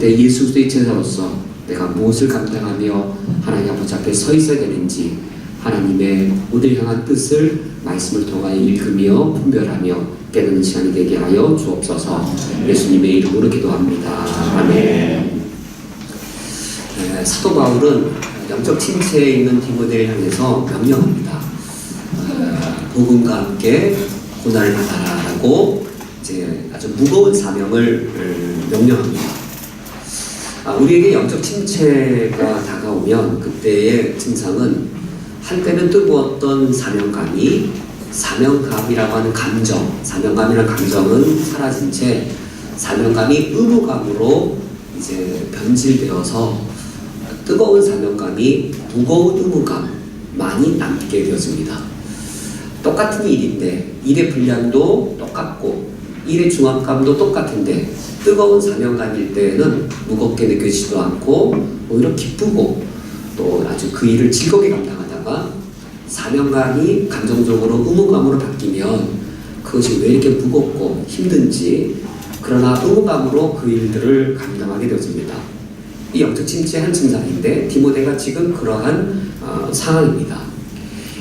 때 예수 그리스도의 제자로서 내가 무엇을 감당하며 하나님 아버지 앞에 서 있어야 되는지 하나님의 우리를 향한 뜻을 말씀을 통하여 읽으며 분별하며 깨닫는 시간이 되게 하여 주옵소서. 예수님의 이름으로 기도합니다. 아멘. 사도 바울은 영적 침체에 있는 디모데를 향해서 명령합니다. 복음과 함께 고난을 받아라라고 이제 아주 무거운 사명을 명령합니다. 우리에게 영적 침체가 다가오면 그때의 증상은 한때는 뜨거웠던 사명감이라고 하는 감정, 사명감이라는 감정은 사라진 채 사명감이 의무감으로 이제 변질되어서 뜨거운 사명감이 무거운 의무감만이 남게 되었습니다. 똑같은 일인데 일의 분량도 똑같고 일의 중압감도 똑같은데 뜨거운 사명감일 때에는 무겁게 느껴지지도 않고 오히려 기쁘고 또 아주 그 일을 즐겁게 감당하다가 사명감이 감정적으로 의무감으로 바뀌면 그것이 왜 이렇게 무겁고 힘든지 그러나 의무감으로 그 일들을 감당하게 되었습니다. 이 영적 침체의 한 증상인데 디모데가 지금 그러한 상황입니다.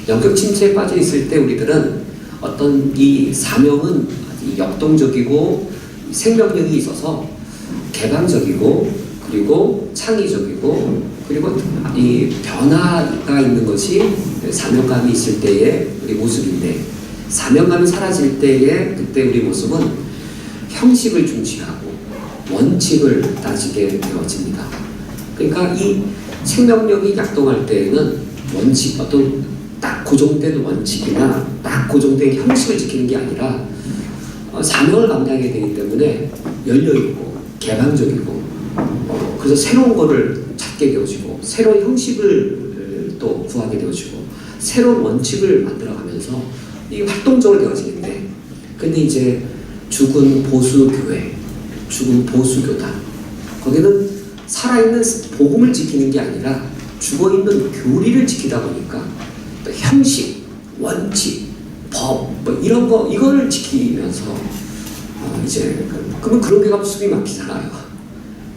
영적 침체에 빠져 있을 때 우리들은 어떤 이 사명은 역동적이고 생명력이 있어서 개방적이고 그리고 창의적이고 그리고 이 변화가 있는 것이 사명감이 있을 때의 우리 모습인데 사명감이 사라질 때의 그때 우리 모습은 형식을 중시하고 원칙을 따지게 되어집니다. 그러니까 이 생명력이 약동할 때에는 원칙, 어떤 딱 고정된 원칙이나 딱 고정된 형식을 지키는 게 아니라 사명을 감당하게 되기 때문에 열려있고 개방적이고 그래서 새로운 거를 찾게 되어지고 새로운 형식을 또 구하게 되어지고 새로운 원칙을 만들어가면서 이게 활동적으로 되어지는데 근데 이제 죽은 보수교회, 죽은 보수교단 거기는 살아있는 복음을 지키는 게 아니라 죽어있는 교리를 지키다 보니까 또 형식, 원칙, 법 뭐 이런 거 이거를 지키면서 이제 그러면 그런 게 가면 숨이 막히잖아요.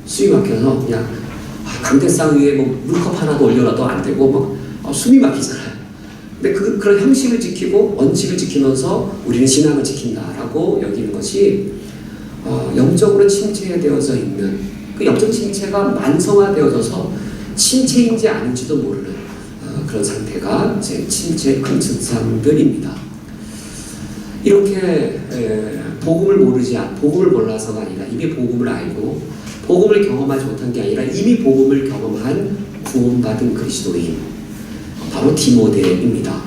숨이 막혀서 그냥 강대상 위에 뭐 물컵 하나도 올려놔도 안 되고 막 숨이 막히잖아요. 근데 그런 형식을 지키고 원칙을 지키면서 우리는 신앙을 지킨다라고 여기는 것이 영적으로 침체되어져 있는 그 영적 침체가 만성화되어져서 침체인지 아닌지도 모르는 그런 상태가 제 침체의 큰 증상들입니다. 이렇게 복음을 몰라서가 아니라 이미 복음을 알고 복음을 경험하지 못한 게 아니라 이미 복음을 경험한 구원받은 그리스도인 바로 디모데입니다.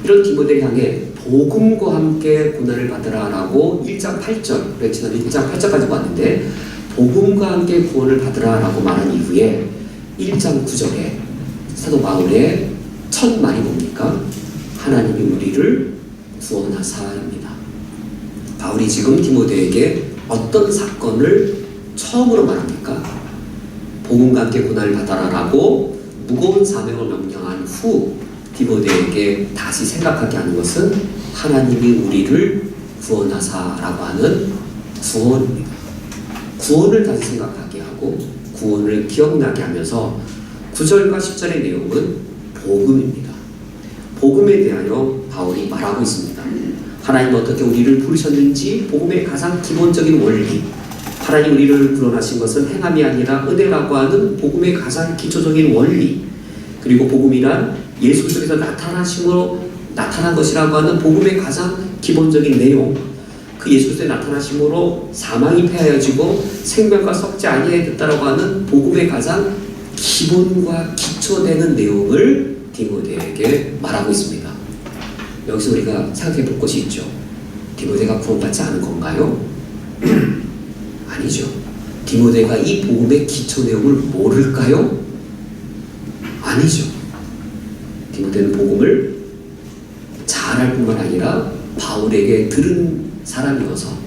이런 디모데를 향해 복음과 함께 고난을 받으라라고 1장 8절, 지난 1장 8절까지 봤는데 복음과 함께 구원을 받으라라고 말한 이후에 1장 9절에 사도 바울의 첫 말이 뭡니까? 하나님이 우리를 구원하사입니다. 바울이 지금 디모데에게 어떤 사건을 처음으로 말합니까? 복음과 함께 고난을 받아라라고 무거운 사명을 명령한 후 디모데에게 다시 생각하게 하는 것은 하나님이 우리를 구원하사라고 하는 구원입니다. 구원을 다시 생각하게 하고 구원을 기억나게 하면서 9절과 10절의 내용은 복음입니다. 복음에 대하여 바울이 말하고 있습니다. 하나님 어떻게 우리를 부르셨는지 복음의 가장 기본적인 원리 하나님 우리를 구원하신 것은 행함이 아니라 은혜라고 하는 복음의 가장 기초적인 원리 그리고 복음이란 예수 그리스도에서 나타난 것이라고 하는 복음의 가장 기본적인 내용 그 예수 그리스도의 나타나심으로 사망이 패하여지고 생명과 썩지 아니하였다라고 하는 복음의 가장 기본과 기초되는 내용을 디모데에게 말하고 있습니다. 여기서 우리가 생각해 볼 것이 있죠. 디모데가 구원받지 않은 건가요? 아니죠. 디모데가 이 복음의 기초 내용을 모를까요? 아니죠. 디모데는 복음을 잘 알 뿐만 아니라 바울에게 들은 사람이어서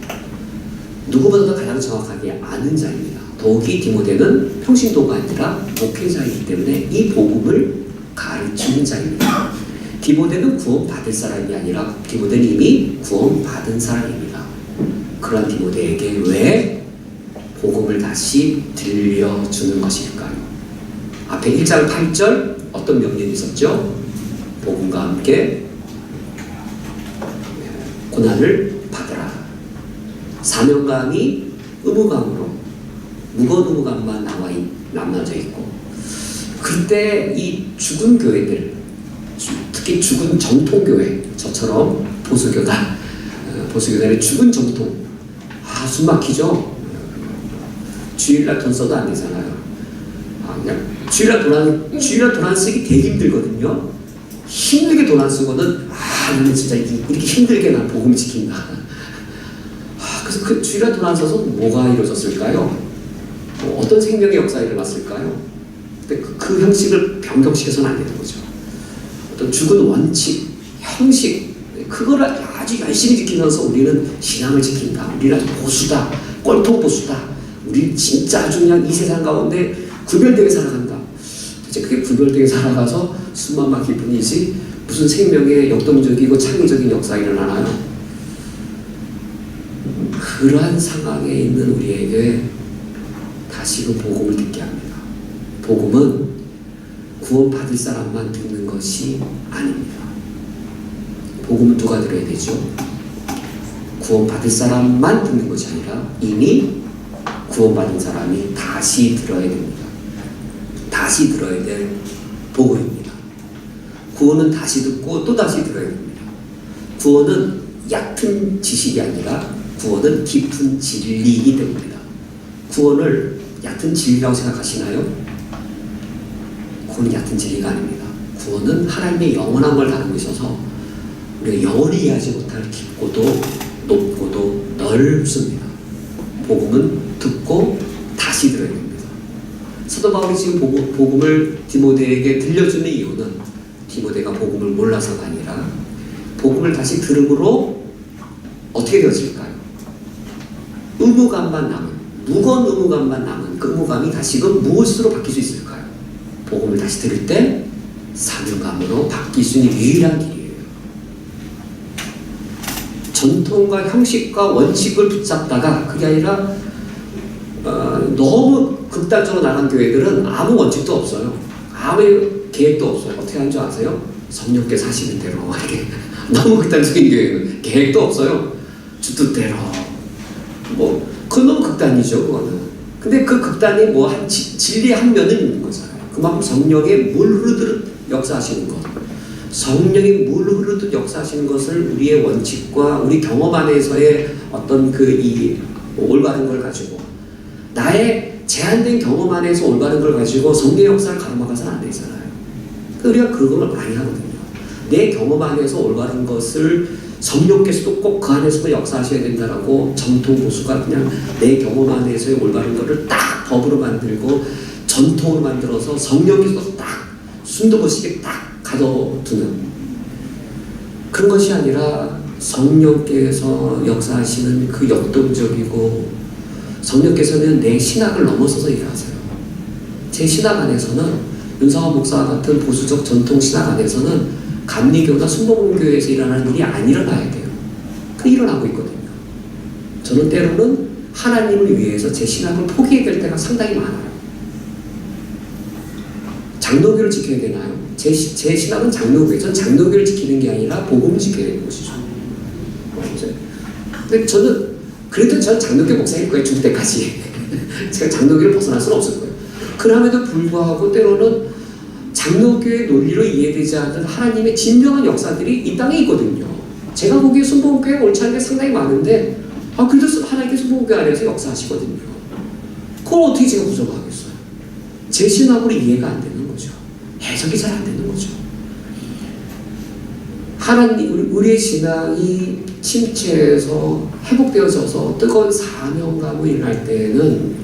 누구보다도 가장 정확하게 아는 자입니다. 더욱이 디모데는 평신도가 아니라 목회자이기 때문에 이 복음을 가르치는 자입니다. 디모데는 구원받을 사람이 아니라 디모데는 이미 구원받은 사람입니다. 그러한 디모데에게 왜 복음을 다시 들려주는 것일까요? 앞에 1장 8절 어떤 명령이 있었죠? 복음과 함께 고난을 받으라. 사명감이 의무감으로 무거운 의무감만 남아져 있고, 그때 이 죽은 교회들, 특히 죽은 정통교회, 저처럼 보수교단의 죽은 정통, 숨 막히죠? 주일날 돈 써도 안 되잖아요. 그냥 주일날 돈 안 쓰기 되게 힘들거든요. 힘들게 돈 안 쓰고는 나는 진짜 이렇게 힘들게 난 복음 지킨다. 그래서 그 주일날 돈 안 써서 뭐가 이루어졌을까요? 어떤 생명의 역사가 일어났을까요? 근데 그 형식을 변경시켜서는 안 되는 거죠. 어떤 죽은 원칙, 형식, 그거를 아주 열심히 지키면서 우리는 신앙을 지킨다. 우리는 아주 보수다. 꼴통 보수다. 우리 진짜 아주 그냥 이 세상 가운데 구별되게 살아간다. 이제 그게 구별되게 살아가서 숨만 막힐 뿐이지 무슨 생명의 역동적이고 창의적인 역사가 일어나나요? 그러한 상황에 있는 우리에게 다시금 복음을 듣게 합니다. 복음은 구원받을 사람만 듣는 것이 아닙니다. 복음은 누가 들어야 되죠? 구원받을 사람만 듣는 것이 아니라 이미 구원받은 사람이 다시 들어야 됩니다. 다시 들어야 될 복음입니다. 구원은 다시 듣고 또 다시 들어야 됩니다. 구원은 얕은 지식이 아니라 구원은 깊은 진리이기 때문입니다. 구원을 얕은 진리라고 생각하시나요? 구원은 얕은 진리가 아닙니다. 구원은 하나님의 영원한 걸 다루고 있어서 우리가 영원히 이해하지 못할 깊고도 높고도 넓습니다. 복음은 듣고 다시 들어야 됩니다. 사도 바울이 지금 복음을 디모데에게 들려주는 이유는 디모데가 복음을 몰라서가 아니라 복음을 다시 들음으로 어떻게 되어질까요? 의무감만 남은, 무거운 의무감만 남은 그 의무감이 다시금 무엇으로 바뀔 수 있을까요? 복음을 다시 들을 때 사명감으로 바뀔 수 있는 유일한 길이에요. 전통과 형식과 원칙을 붙잡다가 그게 아니라 너무 극단적으로 나간 교회들은 아무 원칙도 없어요. 아무 계획도 없어요. 어떻게 하는 줄 아세요? 성령께서 하시는 대로 이렇게 너무 극단적인 교회는 계획도 없어요. 주뜻대로 그건 너무 극단이죠. 그거는. 근데 그 극단이 한 진리의 한 면은 있는 거잖아요. 그만큼 성령의 물 흐르듯 역사하시는 것, 성령이 물 흐르듯 역사하시는 것을 우리의 원칙과 우리 경험 안에서의 어떤 이 올바른 걸 가지고 나의 제한된 경험 안에서 올바른 걸 가지고 성령의 역사를 가로막아서는 안 되잖아요. 우리가 그걸 많이 하거든요. 내 경험 안에서 올바른 것을 성령께서도 꼭 그 안에서도 역사하셔야 된다라고 전통 보수가 그냥 내 경험 안에서의 올바른 것을 딱 법으로 만들고 전통으로 만들어서 성령께서도 딱 순도보시게 딱 가둬두는 그런 것이 아니라 성령께서 역사하시는 그 역동적이고 성령께서는 내 신학을 넘어서서 일하세요. 제 신학 안에서는 윤상환 목사 같은 보수적 전통 신학 안에서는 감리교나 순복음교회에서 일어나는 일이 안 일어나야 돼요. 그 일어나고 있거든요. 저는 때로는 하나님을 위해서 제 신학을 포기해야 될 때가 상당히 많아요. 장로교를 지켜야 되나요? 제 신학은 장로교예요. 전 장로교를 지키는 게 아니라 복음을 지켜야 되는 것이죠. 근데 그래도 전 장로교 목사일 거예요. 죽을 때까지. 제가 장로교를 벗어날 수는 없을 거예요. 그럼에도 불구하고 때로는 장로교의 논리로 이해되지 않는 하나님의 진정한 역사들이 이 땅에 있거든요. 제가 보기에 순복음교회가 옳지 않은 게 상당히 많은데 그래도 하나님께 순복음교회 안에서 역사하시거든요. 그걸 어떻게 제가 부정하겠어요? 제 신학으로 이해가 안 되는 거죠. 해석이 잘 안 되는 거죠. 우리의 신앙이 침체해서 회복되어져서 뜨거운 사명감으로 일어날 때는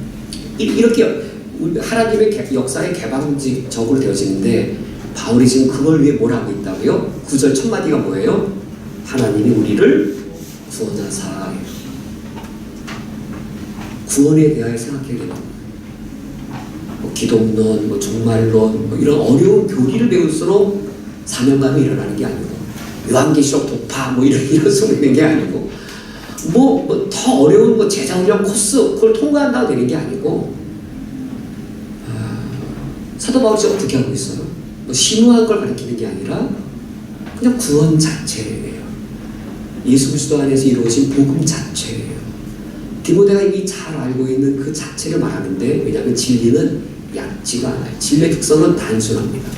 이렇게 하나님의 역사의 개방적으로 되어지는데 바울이 지금 그걸 위해 뭘 하고 있다고요? 9절 첫 마디가 뭐예요? 하나님이 우리를 구원하사. 구원에 대하여 생각해야 되는 거예요. 기독론, 종말론 이런 어려운 교리를 배울수록 사명감이 일어나는 게 아니고 요한계시록 독파 이런 소리 내는 게 아니고 뭐 더 어려운 뭐 제자훈련 코스 그걸 통과한다고 되는 게 아니고 사도 바울이 어떻게 하고 있어요? 뭐 심오한 걸 가르치는 게 아니라 그냥 구원 자체예요. 예수 그리스도 안에서 이루어진 복음 자체예요. 디모데가 이미 잘 알고 있는 그 자체를 말하는데 왜냐하면 진리는 얕지가 않아요. 진리의 특성은 단순합니다.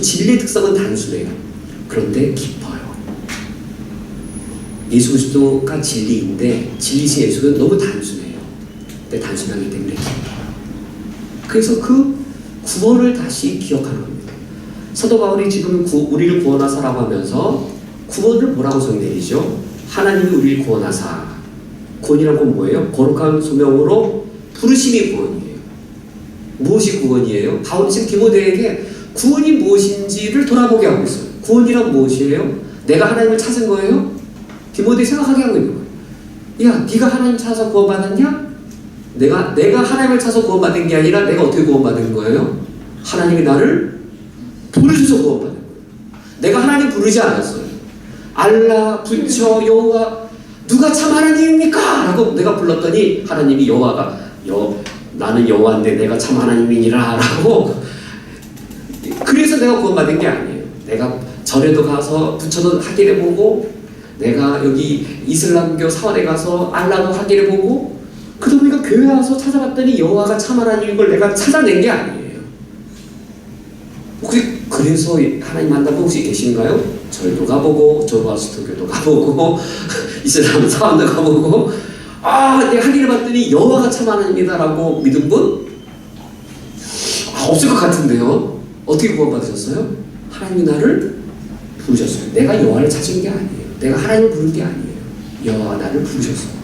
진리의 특성은 단순해요. 그런데 깊어요. 예수 그리스도가 진리인데 진리신 예수는 너무 단순해요. 근데 단순하기 때문에 깊어요. 그래서 그 구원을 다시 기억하는 겁니다. 사도 바울이 지금 우리를 구원하사라고 하면서 구원을 뭐라고 정의내리죠? 하나님이 우리를 구원하사. 구원이란 건 뭐예요? 거룩한 소명으로 부르심이 구원이에요. 무엇이 구원이에요? 바울이 지금 디모데에게 구원이 무엇인지를 돌아보게 하고 있어요. 구원이란 무엇이에요? 내가 하나님을 찾은 거예요? 디모데 생각하게 하고 있는 거예요. 야, 네가 하나님 찾아서 구원받았냐? 내가 하나님을 찾아서 구원받은 게 아니라 내가 어떻게 구원받은 거예요? 하나님이 나를 부르셔서 구원받은 거예요. 내가 하나님 부르지 않았어요. 알라, 부처, 여호와 누가 참 하나님입니까? 라고 내가 불렀더니 하나님이 나는 여호와인데 내가 참 하나님이니라 라고. 그래서 내가 구원받은 게 아니에요. 내가 절에도 가서 부처도 확인해보고 내가 여기 이슬람교 사원에 가서 알라도 확인해보고 그러다 보니까 교회 와서 찾아봤더니 여호와가 참 하나님인 걸 내가 찾아낸 게 아니에요. 혹시 그래서 하나님 만나본 혹시 계신가요? 절도 가보고 조로아스터교도 가보고 이슬람 사원도 가보고 내가 확인해봤더니 여호와가 참 하나님이다라고 믿은 분? 없을 것 같은데요. 어떻게 구원받으셨어요? 하나님이 나를 부르셨어요. 내가 여호와를 찾은 게 아니에요. 내가 하나님을 부른 게 아니에요. 여호와가 나를 부르셨어요.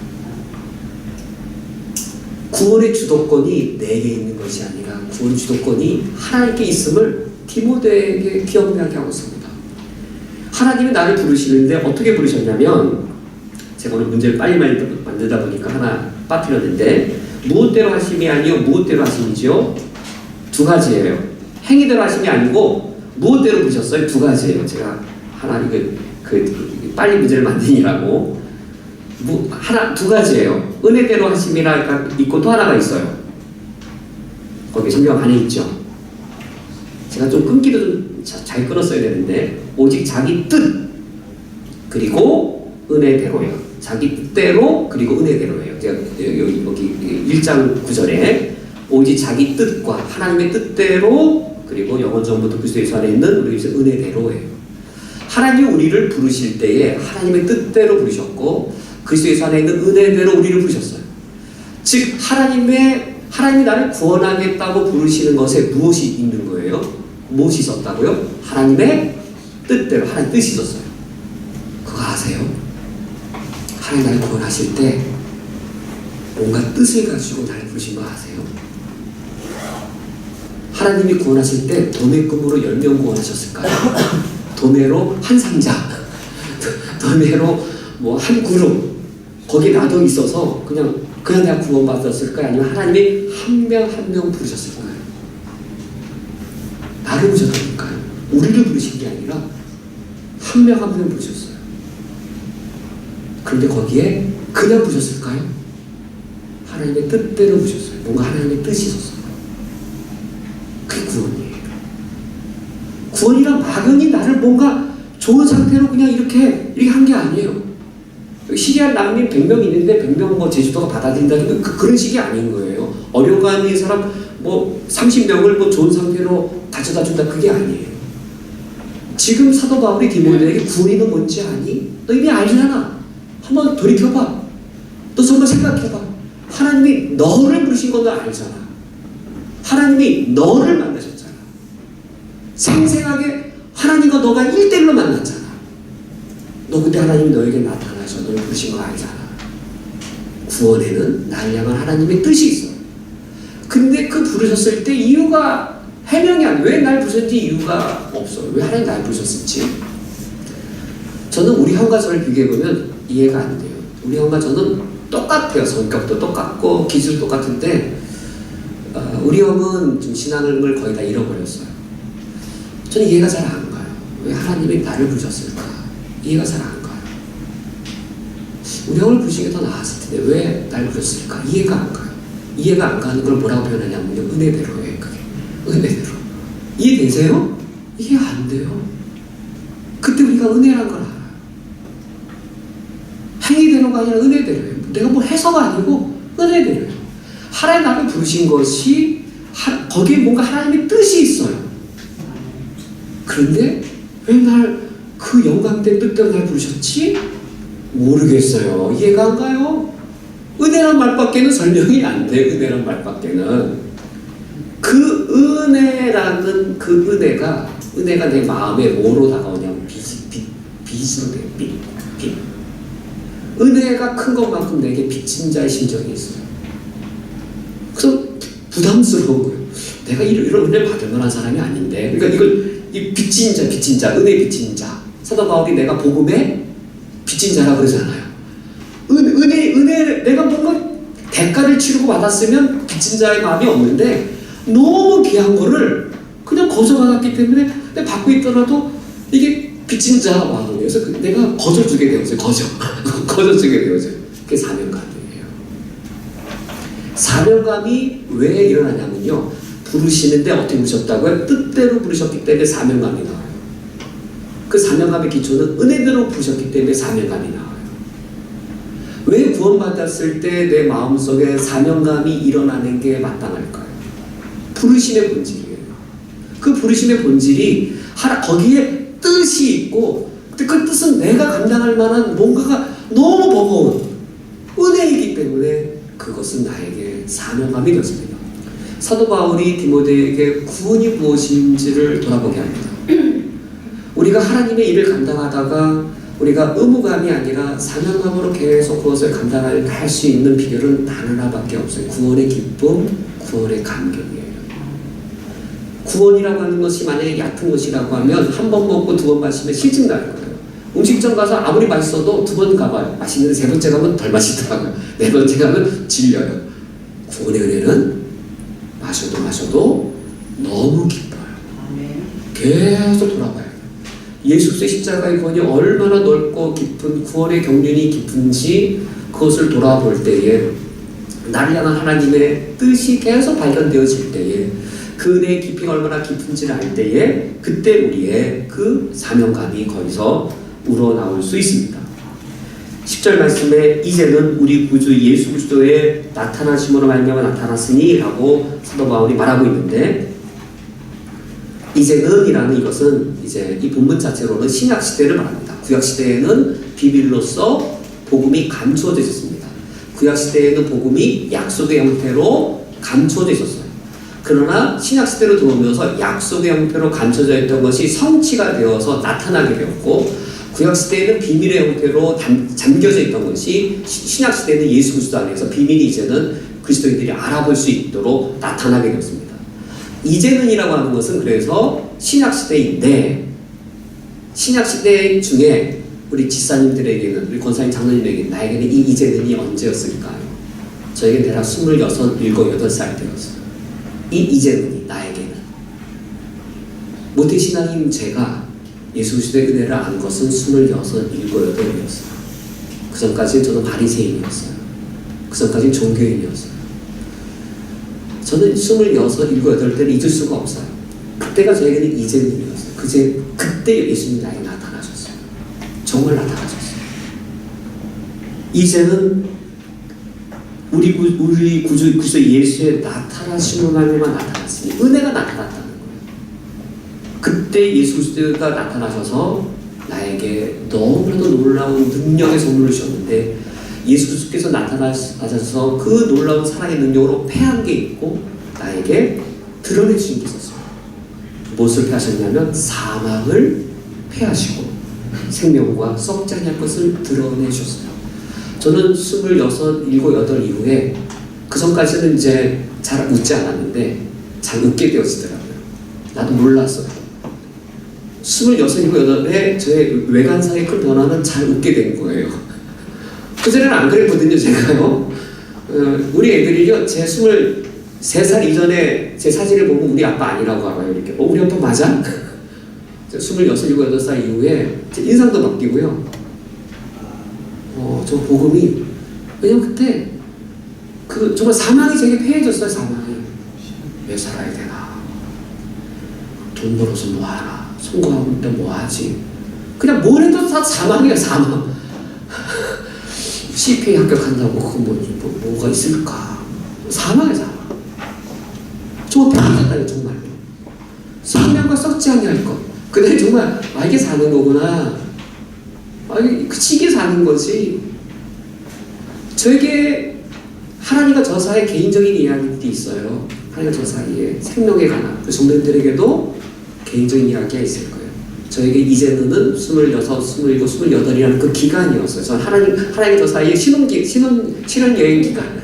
구원의 주도권이 내게 있는 것이 아니라 구원 주도권이 하나님께 있음을 디모데에게 기억나게 하고 있습니다. 하나님이 나를 부르시는데 어떻게 부르셨냐면 제가 오늘 문제를 빨리 만들다 보니까 하나 빠뜨렸는데 무엇대로 하심이 아니요 무엇대로 하심이지요? 두 가지예요. 행위대로 하심이 아니고 무엇대로 부르셨어요? 두 가지예요. 제가 하나 빨리 문제를 만드니라고 두 가지예요. 은혜대로 하심이라 있고 또 하나가 있어요. 거기 성경 안에 있죠. 제가 좀 끊기도 좀 잘 끊었어야 되는데 오직 자기 뜻 그리고 은혜대로요. 자기 뜻대로 그리고 은혜대로예요. 제가 여기 1장 9절에 오직 자기 뜻과 하나님의 뜻대로 그리고 영원전부터 그리스도 예수 안에 있는 우리 은혜대로예요. 하나님이 우리를 부르실 때에 하나님의 뜻대로 부르셨고 그리스도 예수 안에 있는 은혜대로 우리를 부르셨어요. 즉 하나님이 나를 구원하겠다고 부르시는 것에 무엇이 있는 거예요? 무엇이 있었다고요? 하나님의 뜻대로 하나님 뜻이 있었어요. 그거 아세요? 하나님 나를 구원하실 때 뭔가 뜻을 가지고 나를 부르신 거 아세요? 하나님이 구원하실 때 도매금으로 10명 구원하셨을까요? 도매로 한 상자, 도매로 뭐 한 그룹, 거기 나도 있어서 그냥 내가 구원받았을까요? 아니면 하나님이 한 명 한 명 부르셨을까요? 나를 부르셨다니까요. 우리를 부르신 게 아니라 한 명 한 명 부르셨어요. 그런데 거기에 그냥 부르셨을까요? 하나님의 뜻대로 부르셨어요. 뭔가 하나님의 뜻이 있었어요. 그게 구원이에요. 구원이란 막연히 나를 뭔가 좋은 상태로 그냥 이렇게 한 게 아니에요. 시리아 난민 100명 있는데 100명 뭐 제주도가 받아들인다는 그런 식이 아닌 거예요. 어려운 거 아닌 사람 뭐 30명을 뭐 좋은 상태로 가져다 준다 그게 아니에요. 지금 사도 바울이 디모데에게 구원이는 뭔지 아니? 너 이미 알잖아. 한번 돌이켜봐. 너 정말 생각해봐. 하나님이 너를 부르신 건 너 알잖아. 하나님이 너를 만나셨잖아. 생생하게 하나님과 너가 1대1로 만났잖아. 너 그때 하나님이 너에게 나타나셔 너를 부르신 거 알잖아. 구원에는 나를 향한 하나님의 뜻이 있어. 근데 그 부르셨을 때 이유가 해명이 안 돼. 왜 날 부르셨는지 이유가 없어요. 왜 하나님 날 부르셨을지. 저는 우리 형과 저를 비교해보면 이해가 안 돼요. 우리 형과 저는 똑같아요. 성격도 똑같고 기술도 똑같은데 우리 형은 좀 신앙을 거의 다 잃어버렸어요. 저는 이해가 잘 안 가요. 왜 하나님이 나를 부르셨을까? 이해가 잘 안 가요. 우리 형을 부르신 게 더 나았을 텐데 왜 날 부르셨을까? 이해가 안 가요. 이해가 안 가는 걸 뭐라고 표현하냐면요. 은혜대로예요. 그게. 은혜대로. 이해되세요? 이해 안 돼요. 그때 우리가 은혜란 걸 알아요. 행위대로가 아니라 은혜대로예요. 내가 뭐 해서가 아니고 은혜대로예요. 하나님 나를 부르신 것이 거기에 뭔가 하나님의 뜻이 있어요. 그런데 왜 날 그 영광된 뜻대로 날 부르셨지? 모르겠어요. 이해가 안 가요. 은혜란 말밖에는 설명이 안 돼. 은혜란 말밖에는. 그 은혜라는 그 은혜가 내 마음에 뭐로 다가오냐면 빛으로 돼요. 빛. 은혜가 큰 것만큼 내게 빚진 자의 심정이 있어요. 그래서 부담스러운 거예요. 내가 이런 은혜 받을 만한 사람이 아닌데. 그러니까 이 빚진 자, 은혜 빚진 자. 사도 바울이 내가 복음에 빚진 자라고 그러잖아요. 은혜, 내가 뭔가 대가를 치르고 받았으면 빚진 자의 마음이 없는데 너무 귀한 거를 그냥 거저 받았기 때문에 내가 받고 있더라도 이게 빚진 자 마음이에요. 그래서 내가 거저 주게 되어져요. 거저 주게 되어져요. 그게 사명감이에요. 사명감이 왜 일어나냐면요. 부르시는데 어떻게 부르셨다고요? 뜻대로 부르셨기 때문에 사명감이 나와요. 그 사명감의 기초는 은혜대로 부르셨기 때문에 사명감이 나와요. 왜 구원받았을 때 내 마음속에 사명감이 일어나는 게 마땅할까요? 부르심의 본질이에요. 그 부르심의 본질이 거기에 뜻이 있고 그 뜻은 내가 감당할 만한 뭔가가 너무 버거운 은혜이기 때문에 그것은 나에게 사명감이 되었습니다. 사도 바울이 디모데에게 구원이 무엇인지를 돌아보게 합니다. 우리가 하나님의 일을 감당하다가 우리가 의무감이 아니라 사명감으로 계속 그것을 감당할 수 있는 비결은 단 하나밖에 없어요. 구원의 기쁨, 구원의 감격이에요. 구원이라고 하는 것이 만약에 얕은 것이라고 하면 한 번 먹고 두 번 마시면 실증 날 거예요. 음식점 가서 아무리 맛있어도 두 번 가봐요. 맛있는데 세 번째 가면 덜 맛있더라고요. 네 번째 가면 질려요. 구원의 은혜는 마셔도 너무 기뻐요. 계속 돌아봐요. 예수 그리스도의 십자가의 구원이 얼마나 넓고 깊은 구원의 경륜이 깊은지 그것을 돌아볼 때에 나를 향한 하나님의 뜻이 계속 발견되어질 때에 그 은혜의 깊이가 얼마나 깊은지를 알 때에 그때 우리의 그 사명감이 거기서 우러나올 수 있습니다. 10절 말씀에 이제는 우리 구주 예수 그리스도의 나타나심으로 말미암아 나타났으니 라고 사도 바울이 말하고 있는데 이제는 이라는 이것은 이제 이 본문 자체로는 신약 시대를 말합니다. 구약 시대에는 비밀로서 복음이 감추어져 있었습니다. 구약 시대에는 복음이 약속의 형태로 감추어져 있었어요. 그러나 신약 시대로 들어오면서 약속의 형태로 감춰져 있던 것이 성취가 되어서 나타나게 되었고 구약 시대에는 비밀의 형태로 잠겨져 있던 것이 신약 시대는 예수 그리스도 안에서 비밀이 이제는 그리스도인들이 알아볼 수 있도록 나타나게 되었습니다. 이제는이라고 하는 것은 그래서 신약 시대인데 신약 시대 중에 우리 집사님들에게는 우리 권사님 장로님에게 나에게는 이 이제는이 언제였을까요? 저에게는 대략 26, 7, 8살 때였어요. 이 이제는이 나에게는 모태신앙인 제가 예수 그리스도의 은혜를 안 것은 26, 7, 8이었어요. 그 전까지는 저는 바리새인이었어요. 그 전까지는 종교인이었어요. 저는 26, 7, 8때를 잊을 수가 없어요. 그때가 저에게는 이제는이었어요. 그때 예수님이 나에게 나타나셨어요. 정말 나타나셨어요. 이제는 우리 구주 그리스도 예수의 나타나심으로 말미암아 나타났으니 은혜가 나타났다는 거예요. 그때 예수 그리스도가 나타나셔서 나에게 너무나도 놀라운 능력의 선물을 주셨는데 예수 그리스도께서 나타나셔서 그 놀라운 사랑의 능력으로 패한 게 있고 나에게 드러내 주신 게 있었어요. 무엇을 패하셨냐면 사망을 패하시고 생명과 썩지 않을 것을 드러내 주셨어요. 저는 26, 7, 8 이후에 그 전까지는 이제 잘 웃지 않았는데 잘 웃게 되어지더라고요. 나도 몰랐어요. 26, 7, 8에 저의 외관상의 큰 변화는 잘 웃게 된 거예요. 그전에는 안 그랬거든요, 제가요. 우리 애들이요, 제 23살 이전에 제 사진을 보면 우리 아빠 아니라고 알아요. 이렇게. 우리 아빠 맞아? 26, 7, 8살 이후에 제 인상도 바뀌고요. 저 복음이, 왜냐면 그때 정말 사망이 제게 패해졌어요. 사망이. 왜 살아야 되나? 돈 벌어서 뭐 하나? 성공하는데 뭐 하지? 그냥 뭘 해도 다 사망이야, 사망. CPA 합격한다고 그거 뭐가 있을까? 사망이야, 사망. 저거 패해졌다니, 정말로. 생명과 썩지 아니할 것. 근데 정말 이게 사는 거구나. 이게 사는 거지. 저에게 하나님과 저 사이에 개인적인 이야기들이 있어요. 하나님과 저 사이에 생명에 관한 성도님들에게도 개인적인 이야기가 있을 거예요. 저에게 이제는 26, 27, 28이라는 그 기간이었어요. 저는 하나님과 저 사이에 신혼여행 기간.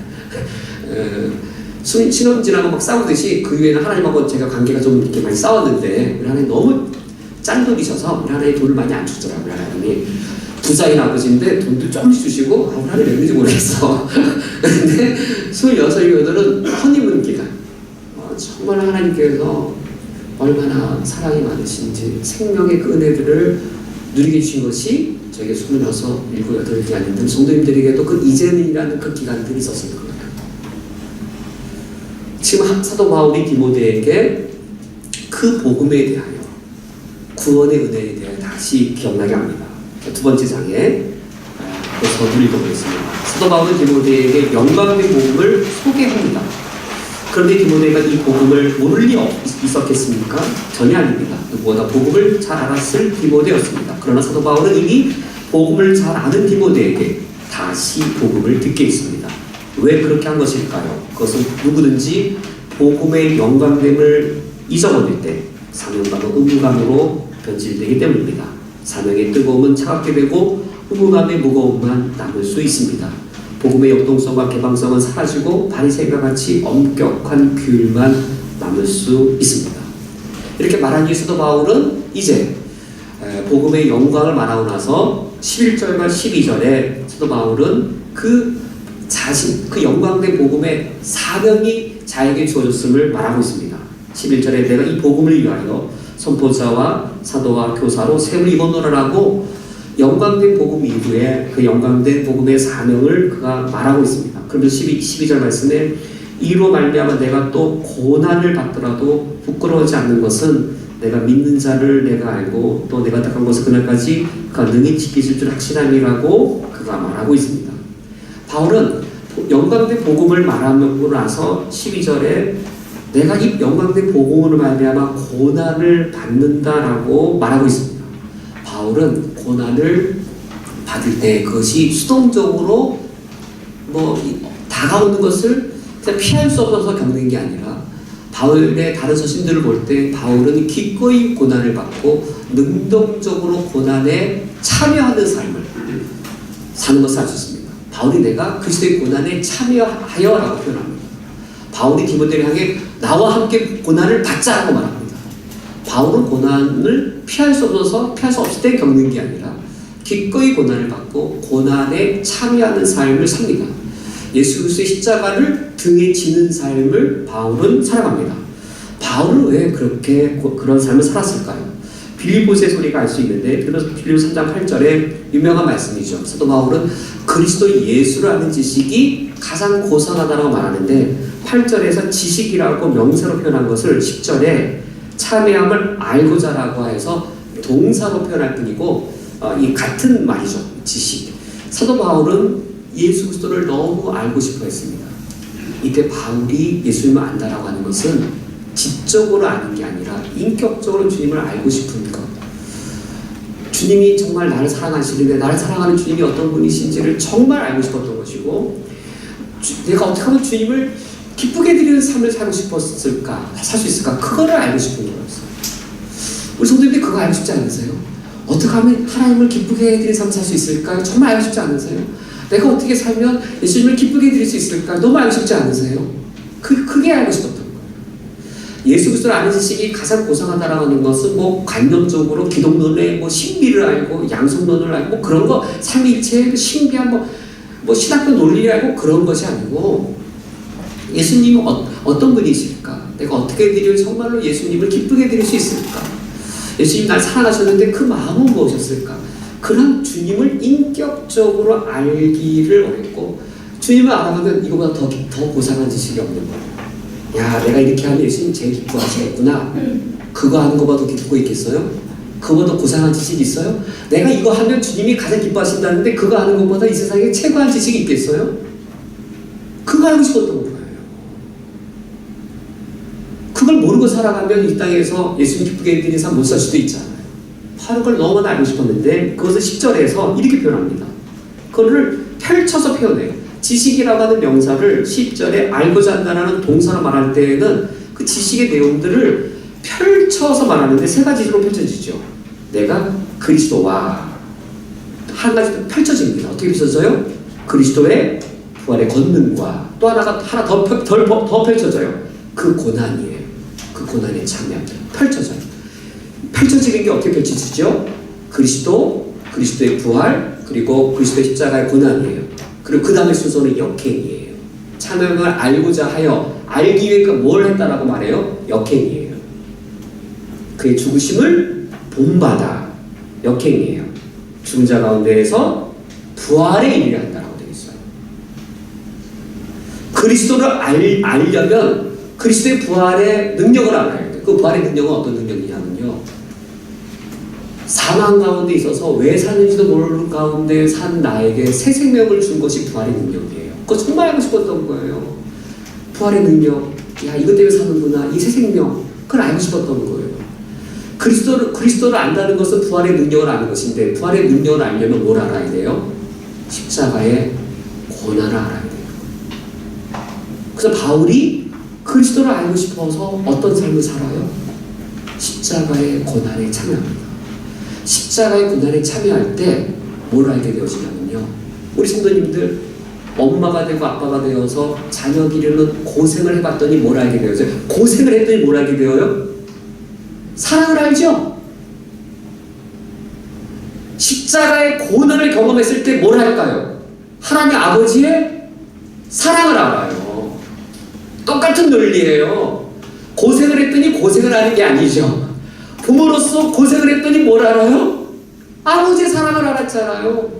신혼 지나고 막 싸우듯이 그 이후에는 하나님하고 제가 관계가 좀 이렇게 많이 싸웠는데, 우리 하나님 너무 짠돌이셔서 우리 하나님 돈을 많이 안 주더라고요. 하나님이 부자인 아버지인데 돈도 조금씩 주시고, 우리 하나님 왜 그런지 모르겠어. 근데 26, 28은 허니문 기간. 정말 하나님께서 얼마나 사랑이 많으신지, 생명의 그 은혜들을 누리게 주신 것이 저에게 26, 7, 8이 아닌데 성도님들에게도 그 이제는이라는 그 기간들이 있었을 거예요. 지금 사도 바울이 디모데에게 그 복음에 대하여, 구원의 은혜에 대하여 다시 기억나게 합니다. 두 번째 장에 저도 읽어보겠습니다. 사도 바울은 디모데에게 영광의 복음을 소개합니다. 그런데 디모데가 이 복음을 모를 리 있었겠습니까? 전혀 아닙니다. 누구보다 복음을 잘 알았을 디모데였습니다. 그러나 사도 바울은 이미 복음을 잘 아는 디모데에게 다시 복음을 듣게 했습니다. 왜 그렇게 한 것일까요? 그것은 누구든지 복음의 영광됨을 잊어버릴 때 사명감은 의무감으로 변질되기 때문입니다. 사명의 뜨거움은 차갑게 되고 의무감의 무거움만 남을 수 있습니다. 복음의 역동성과 개방성은 사라지고 바리새인과 같이 엄격한 규율만 남을 수 있습니다. 이렇게 말한 뒤 사도 바울은 이제 복음의 영광을 말하고 나서 11절과 12절에 사도 바울은 그 영광된 복음의 사명이 자에게 주어졌음을 말하고 있습니다. 11절에 내가 이 복음을 위하여 선포자와 사도와 교사로 셈을 입었노라라고 영광된 복음 이후에 그 영광된 복음의 사명을 그가 말하고 있습니다. 그러면서 12절 말씀에 이로 말미암아 내가 또 고난을 받더라도 부끄러워하지 않는 것은 내가 믿는 자를 내가 알고 또 내가 택한 것을 그날까지 그가 능히 지키실 줄 확신함이라고 그가 말하고 있습니다. 바울은 영광된 복음을 말하고 나서 12절에 내가 이 영광된 복음으로 말미암아 고난을 받는다라고 말하고 있습니다. 바울은 고난을 받을 때 그것이 수동적으로 다가오는 것을 그냥 피할 수 없어서 겪는 게 아니라, 바울의 다른 서신들을 볼 때 바울은 기꺼이 고난을 받고 능동적으로 고난에 참여하는 삶을 사는 것을 알 수 있습니다. 바울이 내가 그리스도의 고난에 참여하여라고 표현합니다. 바울이 디모데를 향해 나와 함께 고난을 받자라고 말합니다. 바울은 고난을 피할 수 없을 때 겪는 게 아니라 기꺼이 고난을 받고 고난에 참여하는 삶을 삽니다. 예수 그리스도의 십자가를 등에 지는 삶을 바울은 살아갑니다. 바울은 왜 그런 삶을 살았을까요? 빌립보서의 소리가 알 수 있는데, 빌립보서 3장 8절에 유명한 말씀이죠. 사도 바울은 그리스도 예수를 아는 지식이 가장 고상하다고 말하는데, 8절에서 지식이라고 명사로 표현한 것을 10절에 참여함을 알고자라고 해서 동사로 표현할 뿐이고, 이 같은 말이죠. 지식. 사도 바울은 예수 그리스도를 너무 알고 싶어 했습니다. 이때 바울이 예수님을 안다라고 하는 것은 지적으로 아는 게 아니라 인격적으로 주님을 알고 싶은 것. 주님이 정말 나를 사랑하시는데 나를 사랑하는 주님이 어떤 분이신지를 정말 알고 싶었던 것이고, 내가 어떻게 하면 주님을 기쁘게 드리는 삶을 살고 싶었을까, 살 수 있을까, 그거를 알고 싶은 거였어요. 우리 성도님들 그거 알고 싶지 않으세요? 어떻게 하면 하나님을 기쁘게 해드리는 삶을 살 수 있을까? 정말 알고 싶지 않으세요? 내가 어떻게 살면 예수님을 기쁘게 해드릴 수 있을까? 너무 알고 싶지 않으세요? 그게 알고 싶었던 거예요. 예수 그리스도를 아는 지식이 가장 고상하다라고 하는 것은 관념적으로 기독론의 신비를 알고 양성론을 알고 그런 거, 삼위일체의 신비한 신학교 논리를 알고 그런 것이 아니고, 예수님은 어떤 분이실까? 내가 어떻게 드리면 정말로 예수님을 기쁘게 드릴 수 있을까? 예수님 날 사랑하셨는데 그 마음은 무엇이었을까? 그런 주님을 인격적으로 알기를 원했고, 주님을 알아가면 이거보다 더 고상한 지식이 없는 거예요. 야, 내가 이렇게 하면 예수님 제일 기뻐하시겠구나. 그거 하는 것보다 더 기쁘고 있겠어요? 그거보다 고상한 지식이 있어요? 내가 이거 하면 주님이 가장 기뻐하신다는데 그거 하는 것보다 이 세상에 최고한 지식이 있겠어요? 그거 알고 싶었던 거예요. 그걸 모르고 살아가면 이 땅에서 예수님 기쁘게 해드리는 삶 못 살 수도 있잖아요. 하는 걸 너무나 알고 싶었는데 그것을 10절에서 이렇게 표현합니다. 그거를 펼쳐서 표현해요. 지식이라고 하는 명사를 10절에 알고자 한다는 동사로 말할 때에는 그 지식의 내용들을 펼쳐서 말하는데 세 가지로 펼쳐지죠. 내가 그리스도와 한 가지 펼쳐집니다. 어떻게 펼쳐져요? 그리스도의 부활의 권능과 또 하나 더 펼쳐져요. 그 고난이에요. 그 고난에 참여합니다. 펼쳐져요. 펼쳐지는 게 어떻게 펼쳐지죠? 그리스도의 부활, 그리고 그리스도의 십자가의 고난이에요. 그리고 그 다음에 순서는 역행이에요. 참여를 알고자 하여 알기 위해 뭘 했다라고 말해요? 역행이에요. 그의 죽으심을 본받아 역행이에요. 죽은 자 가운데에서 부활에 이르려 한다라고 되어 있어요. 그리스도를 알려면 그리스도의 부활의 능력을 알아야 돼요. 그 부활의 능력은 어떤 능력이냐면요, 사망 가운데 있어서 왜 사는지도 모르는 가운데 산 나에게 새 생명을 준 것이 부활의 능력이에요. 그거 정말 알고 싶었던 거예요. 부활의 능력, 야, 이것 때문에 사는구나, 이 새 생명, 그걸 알고 싶었던 거예요. 그리스도를 안다는 것은 부활의 능력을 아는 것인데, 부활의 능력을 알려면 뭘 알아야 돼요? 십자가의 고난을 알아야 돼요. 그래서 바울이 그리스도를 알고 싶어서 어떤 삶을 살아요? 십자가의 고난에 참여합니다. 십자가의 고난에 참여할 때 뭘 알게 되어지냐면요, 우리 성도님들 엄마가 되고 아빠가 되어서 자녀 기르는 고생을 해봤더니 뭘 알게 되어져요? 고생을 했더니 뭘 알게 되어요? 사랑을 알죠? 십자가의 고난을 경험했을 때 뭘 할까요? 하나님 아버지의 사랑을 알아요. 똑같은 논리예요. 고생을 했더니 고생을 하는 게 아니죠. 부모로서 고생을 했더니 뭘 알아요? 아버지의 사랑을 알았잖아요.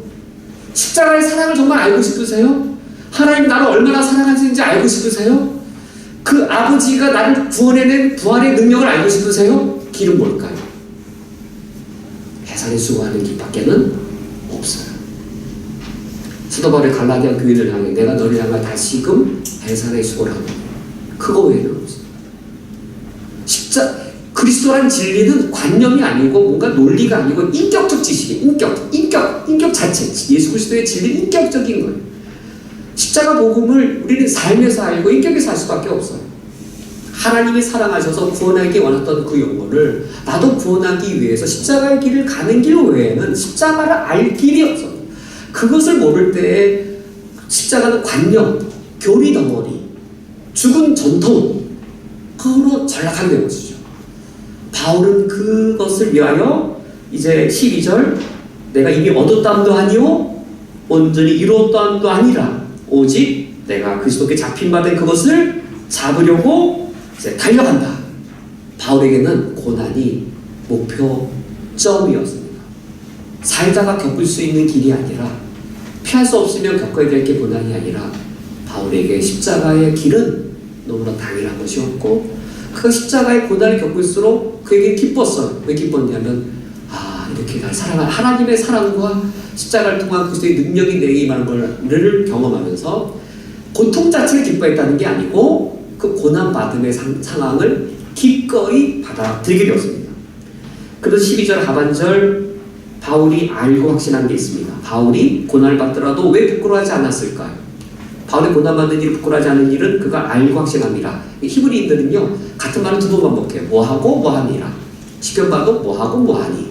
십자가의 사랑을 정말 알고 싶으세요? 하나님 나를 얼마나 사랑하시는지 알고 싶으세요? 그 아버지가 나를 구원해낸 부활의 능력을 알고 싶으세요? 길은 뭘까요? 해산에 수고하는 길밖에는 없어요. 사도 바울의 갈라디아 교인을 향해 내가 너를 향해 다시금 해산의 수고를 하노니 그거 외에는 없어요. 그리스도란 진리는 관념이 아니고 뭔가 논리가 아니고 인격적 지식이에요. 인격 자체. 예수 그리스도의 진리는 인격적인 거예요. 십자가 복음을 우리는 삶에서 알고 인격에서 알 수밖에 없어요. 하나님이 사랑하셔서 구원하기 원했던 그 영혼을 나도 구원하기 위해서 십자가의 길을 가는 길 외에는 십자가를 알 길이 없어요. 그것을 모를 때에 십자가는 관념, 교리 덩어리, 죽은 전통, 그거로 전락하게 된 것이죠. 바울은 그것을 위하여 이제 12절 내가 이미 얻었다함도 아니오 온전히 이루었다함도 아니라 오직 내가 그리스도께 잡힌 바 된 그것을 잡으려고 이제 달려간다. 바울에게는 고난이 목표점이었습니다. 살다가 겪을 수 있는 길이 아니라 피할 수 없으면 겪어야 될 게 고난이 아니라 바울에게 십자가의 길은 너무나 당연한 것이었고 그 십자가의 고난을 겪을수록 그에게 기뻤어요. 왜 기뻤냐면 이렇게 날 사랑한 하나님의 사랑과 십자가를 통한 그리스도의 능력이 내게 임하는 것을 경험하면서 고통 자체를 기뻐했다는 게 아니고 그 고난받음의 상황을 기꺼이 받아들이게 되었습니다. 그래서 12절 하반절 바울이 알고 확신한 게 있습니다. 바울이 고난을 받더라도 왜 부끄러워하지 않았을까요? 바울이 고난받는 일을 부끄러워하지 않는 일은 그가 알고 확신합니다. 히브리인들은요 같은 말을 두 번 반복해요. 뭐하고 뭐합니다. 시편 봐도 뭐하고 뭐하니.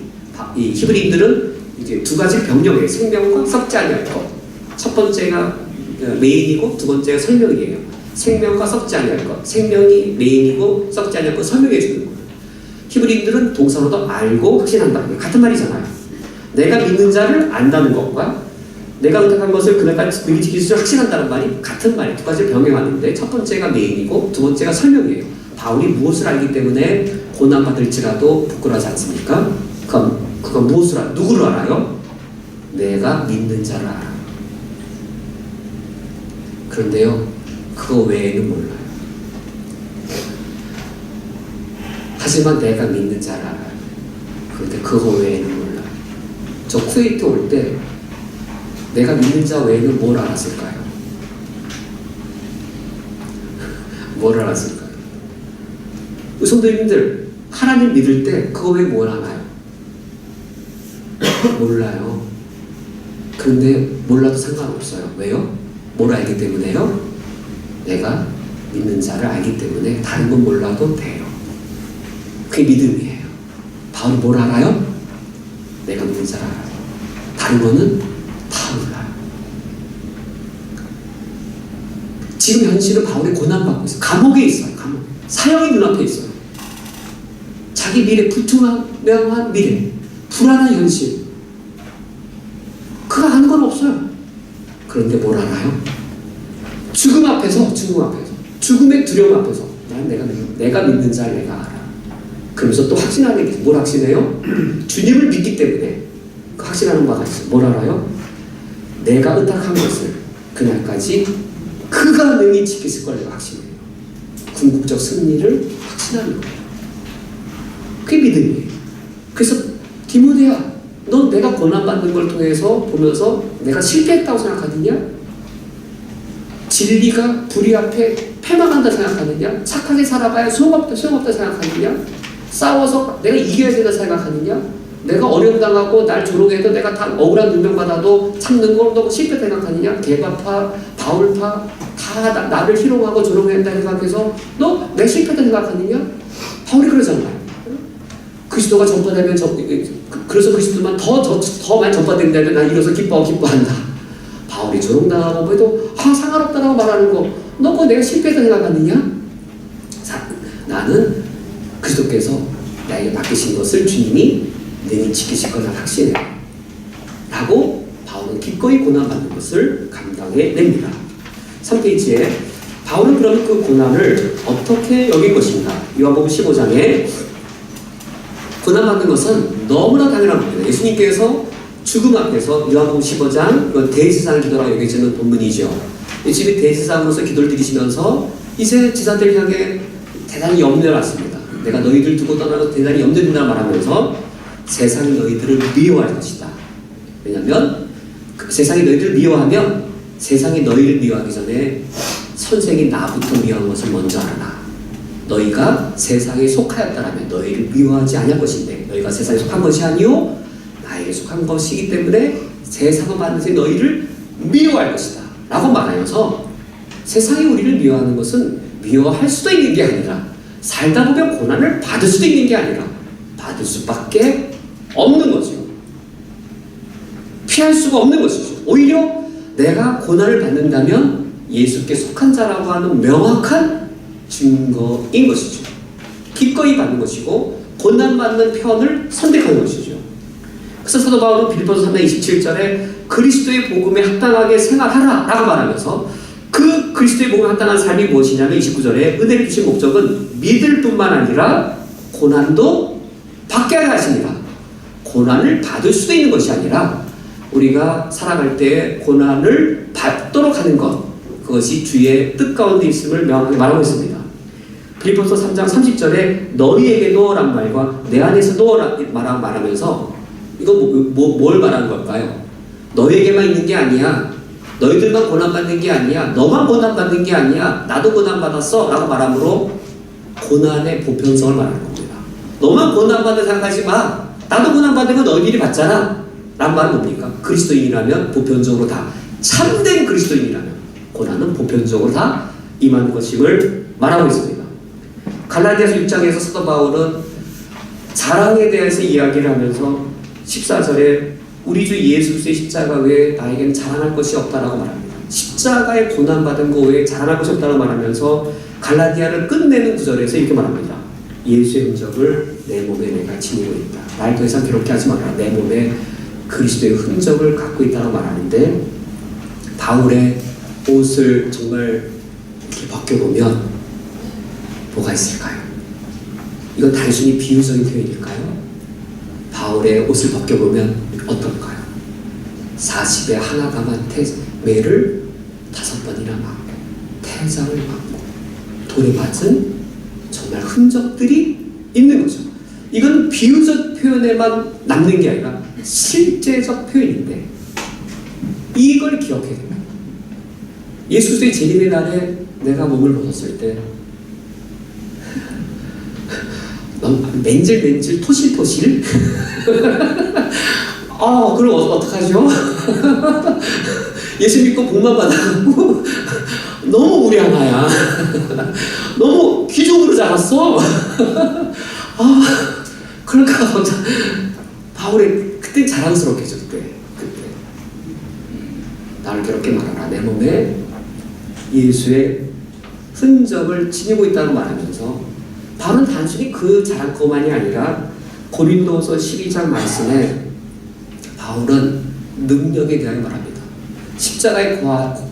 이 히브리인들은 이제 두 가지 병력이에요. 생명과 썩지 아니할 것. 첫 번째가 메인이고 두 번째가 설명이에요. 생명과 썩지 아니할 것. 생명이 메인이고 썩지 아니할 것 설명해 주는 거예요. 히브리인들은 동사로도 알고 확신한다. 같은 말이잖아요. 내가 믿는 자를 안다는 것과 내가 의탁한 것을 그날까지 능히 지킬 수 확신한다는 말이 같은 말이에요. 두 가지를 병행하는데 첫 번째가 메인이고 두 번째가 설명이에요. 바울이 무엇을 알기 때문에 고난받을지라도 부끄러워하지 않습니까? 그건 무엇을 누구를 알아요? 내가 믿는 자를 알아. 그런데요, 그거 외에는 몰라요. 하지만 내가 믿는 자를 알아요. 그런데 그거 외에는 몰라요. 저 쿠웨이트 올 때 내가 믿는 자 외에는 뭘 알았을까요? 뭘 알았을까요? 성도님들, 하나님 믿을 때 그거 외에 뭘 알아요? 몰라요. 그런데 몰라도 상관없어요. 왜요? 뭘 알기 때문에요? 내가 믿는 자를 알기 때문에 다른 건 몰라도 돼요. 그게 믿음이에요. 바울이 뭘 알아요? 내가 믿는 자를 알아요. 다른 거는 다 몰라요. 지금 현실은 바울이 고난받고 있어요. 감옥에 있어요. 감옥. 사형이 눈앞에 있어요. 자기 미래, 불투명한 미래, 불안한 현실. 그가 아는 건 없어요. 그런데 뭘 알아요? 죽음 앞에서, 죽음의 두려움 앞에서 난 내가 믿는 자를 내가 알아. 그러면서 또 확신하는 게 뭘 확신해요? 주님을 믿기 때문에 그 확신하는 바가 있어요. 뭘 알아요? 내가 의탁한 것을 그날까지 그가 능히 지키실 걸 내가 확신해요. 궁극적 승리를 확신하는 거예요. 그게 믿음이에요. 그래서 디모데야, 넌 내가 고난받는 걸 통해서 보면서 내가 실패했다고 생각하느냐? 진리가 불의 앞에 패망한다 생각하느냐? 착하게 살아봐야 소용없다 생각하느냐? 싸워서 내가 이겨야 된다 생각하느냐? 내가 어려움당하고 날 조롱해도 내가 다 억울한 누명받아도 참는 걸 너 실패 생각하느냐? 개바파, 바울파 다 나를 희롱하고 조롱한다 생각해서 너 내 실패다 생각하느냐? 바울이 그러잖아요. 그리스도가 전파되면 그래서 그리스도만 더 많이 전파된다면 난 이로써 기뻐한다. 바울이 조롱당하고 해도 상관없다라고 말하는 거 너 그거 내가 실패했다 생각하느냐? 나는 그리스도께서 나에게 맡기신 것을 주님이 능히 지키실 것을 확신해 라고 바울은 기꺼이 고난받는 것을 감당해냅니다. 3페이지에 바울은 그러면 그 고난을 어떻게 여긴 것인가? 요한복음 15장에 고난받는 것은 너무나 당연한 겁니다. 예수님께서 죽음 앞에서 요한복음 15장 이건 대제사장 기도라고 여겨지는 본문이죠. 예수님이 대제사장으로서 기도를 드리시면서 이제 제자들 향해 대단히 염려를 받습니다. 내가 너희들 두고 떠나고 대단히 염려된다 말하면서 세상이 너희들을 미워할 것이다. 왜냐하면 세상이 너희들을 미워하면 세상이 너희를 미워하기 전에 선생이 나부터 미워한 것을 먼저 알아라. 너희가 세상에 속하였다라면 너희를 미워하지 아니할 것인데 너희가 세상에 속한 것이 아니오 나에게 속한 것이기 때문에 세상은 반드시 너희를 미워할 것이다 라고 말하면서 세상이 우리를 미워하는 것은 미워할 수도 있는 게 아니라 살다 보면 고난을 받을 수도 있는 게 아니라 받을 수밖에 없는 거죠. 피할 수가 없는 것이죠. 오히려 내가 고난을 받는다면 예수께 속한 자라고 하는 명확한 증거인 것이죠. 기꺼이 받는 것이고 고난받는 편을 선택하는 것이죠. 그래서 사도 바울은 빌립보서 3장 27절에 그리스도의 복음에 합당하게 생활하라 라고 말하면서 그 그리스도의 복음에 합당한 삶이 무엇이냐면 29절에 은혜를 주신 목적은 믿을 뿐만 아니라 고난도 받게 하려 하십니다. 고난을 받을 수도 있는 것이 아니라 우리가 살아갈 때 고난을 받도록 하는 것, 그것이 주의 뜻 가운데 있음을 명확하게 말하고 있습니다. 빌립보서 3장 30절에 너희에게도 란 말과 내 안에서도 말하면서 이거 뭘 말하는 걸까요? 너희에게만 있는 게 아니야. 너희들만 고난받는 게 아니야. 너만 고난받는 게 아니야. 나도 고난받았어 라고 말함으로 고난의 보편성을 말하는 겁니다. 너만 고난받는 생각하지 마. 나도 고난받는 거 너희들이 받잖아 라는 말은 뭡니까? 그리스도인이라면 보편적으로 다 참된 그리스도인이라면 고난은 보편적으로 다 임하는 것임을 말하고 있습니다. 갈라디아서 6장에서 사도 바울은 사랑에 대해서 이야기를 하면서 14절에 우리 주 예수 그리스도의 십자가 외에 나에게는 자랑할 것이 없다라고 말합니다. 십자가에 고난받은 것 외에 자랑할 것이 없다고 말하면서 갈라디아를 끝내는 구절에서 이렇게 말합니다. 예수의 흔적을 내 몸에 내가 지니고 있다. 날 더 이상 괴롭게 하지 마라. 내 몸에 그리스도의 흔적을 갖고 있다고 말하는데 바울의 옷을 정말 이렇게 벗겨보면 뭐가 있을까요? 이건 단순히 비유적인 표현일까요? 바울의 옷을 벗겨보면 어떨까요? 40에 하나 감한 매를 5번이나 맞고 태장을 맞고 돌에 맞은 정말 흔적들이 있는 거죠. 이건 비유적 표현에만 남는 게 아니라 실제적 표현인데 이걸 기억해야 됩니다. 예수 그리스도의 재림의 날에 내가 몸을 벗었을 때 맨질맨질 토실토실 그럼 어떡하죠? 예수 믿고 복만 받아가고 너무 우리 하나야. 너무 귀족으로 자랐어. 그럴까 바울이 그때 자랑스럽겠죠. 그때 나를 괴롭게 말하라. 내 몸에 예수의 흔적을 지니고 있다고 말하면서 바울은 단순히 그 자랑거만이 아니라 고린도서 12장 말씀에 바울은 능력에 대하여 말합니다. 십자가의